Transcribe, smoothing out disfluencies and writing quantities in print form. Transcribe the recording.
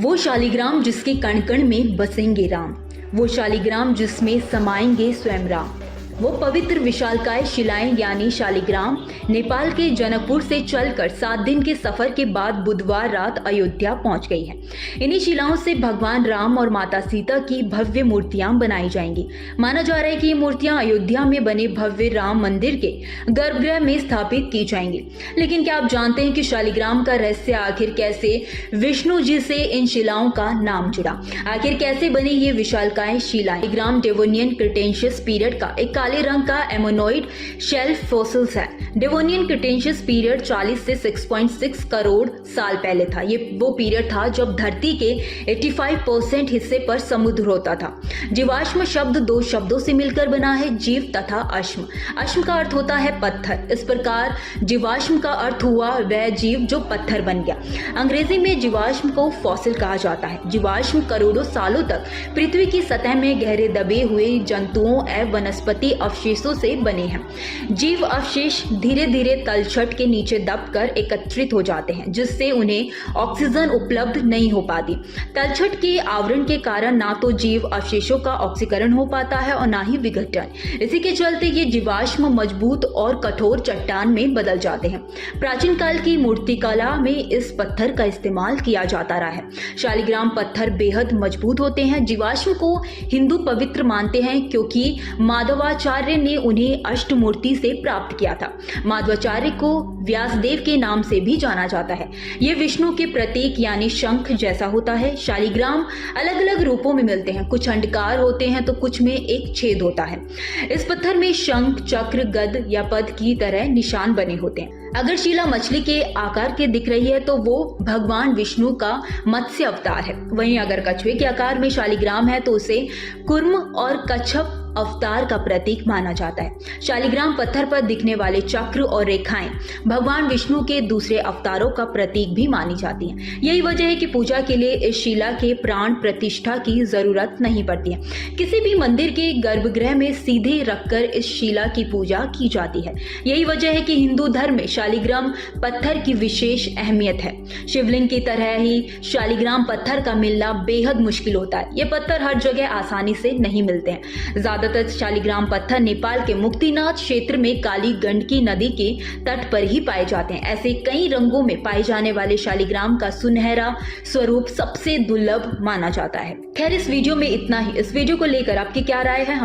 वो शालिग्राम जिसके कण कण में बसेंगे राम, वो शालिग्राम जिसमें समाएंगे स्वयं राम। वो पवित्र विशालकाय शिलाएं यानी शालिग्राम नेपाल के जनकपुर से चलकर 7 दिन के सफर के बाद बुधवार रात अयोध्या पहुंच गई है। इन्हीं शिलाओं से भगवान राम और माता सीता की भव्य मूर्तियां बनाई जाएंगी। माना जा रहा है कि ये मूर्तियां अयोध्या में बने भव्य राम मंदिर के गर्भगृह में स्थापित की जाएंगी। लेकिन क्या आप जानते हैं कि शालिग्राम का रहस्य आखिर कैसे विष्णु जी से इन शिलाओं का नाम जुड़ा? आखिर कैसे बनी ये विशालकाय शिलाएं? शालिग्राम डेवोनियन क्रिटेशियस पीरियड का एक काले रंग का एमोनॉइड शेल्फ फॉसिल्स है। डेवोनियन क्रिटेशियस पीरियड 40 से 6.6 करोड़ साल पहले था। ये वो पीरियड था जब धरती के 85% हिस्से पर समुद्र होता था। जीवाश्म शब्द 2 शब्दों से मिलकर बना है, जीव तथा अश्म। अश्म का अर्थ होता है पत्थर। इस प्रकार जीवाश्म का अर्थ हुआ वह जीव जो पत्थर बन गया। अंग्रेजी में जीवाश्म को फॉसिल कहा जाता है। जीवाश्म करोड़ों सालों तक पृथ्वी की सतह में गहरे दबे हुए जंतुओं एवं वनस्पति अवशेषों से बने हैं। जीव अवशेष धीरे धीरे तलछट के नीचे दबकर एकत्रित हो जाते हैं, जिससे उन्हें ऑक्सीजन उपलब्ध नहीं हो पाती। तलछट के आवरण के कारण ना तो जीव अवशेषों का ऑक्सीकरण हो पाता है और ना ही विघटन। इसी के चलते ये जीवाश्म मजबूत और कठोर चट्टान में बदल जाते हैं। प्राचीन काल की मूर्तिकला में इस पत्थर का इस्तेमाल किया जाता रहा है। शालिग्राम पत्थर बेहद मजबूत होते हैं। जीवाश्म को हिंदू पवित्र मानते हैं क्योंकि माधवाचार्य ने उन्हें अष्टमूर्ति से प्राप्त किया था। माधवाचार्य को व्यासदेव के नाम से भी जाना जाता है। ये विष्णु के प्रतीक यानी शंख जैसा होता है। शालिग्राम अलग अलग रूपों में मिलते हैं। कुछ अंडकार होते हैं तो कुछ में एक छेद होता है। इस पत्थर में शंख, चक्र, गद या पद की तरह निशान बने होते हैं। अगर शिला मछली के आकार के दिख रही है तो वो भगवान विष्णु का मत्स्य अवतार है। वहीं अगर कछुए के आकार में शालिग्राम है तो उसे कुर्म और कच्छप अवतार का प्रतीक माना जाता है। शालिग्राम पत्थर पर दिखने वाले चक्र और रेखाएं भगवान विष्णु के दूसरे अवतारों का प्रतीक भी मानी जाती हैं। यही वजह है कि पूजा के लिए इस शिला के प्राण प्रतिष्ठा की जरूरत नहीं पड़ती है। किसी भी मंदिर के गर्भगृह में सीधे रखकर इस शिला की पूजा की जाती है। यही वजह है कि हिंदू धर्म में शालिग्राम पत्थर की विशेष अहमियत है। शिवलिंग की तरह ही शालिग्राम पत्थर का मिलना बेहद मुश्किल होता है। ये पत्थर हर जगह आसानी से नहीं मिलते हैं। ज्यादातर शालिग्राम पत्थर नेपाल के मुक्तिनाथ क्षेत्र में काली गंडकी नदी के तट पर ही पाए जाते हैं। ऐसे कई रंगों में पाए जाने वाले शालिग्राम का सुनहरा स्वरूप सबसे दुर्लभ माना जाता है। खैर, इस वीडियो में इतना ही। इस वीडियो को लेकर आपकी क्या राय है?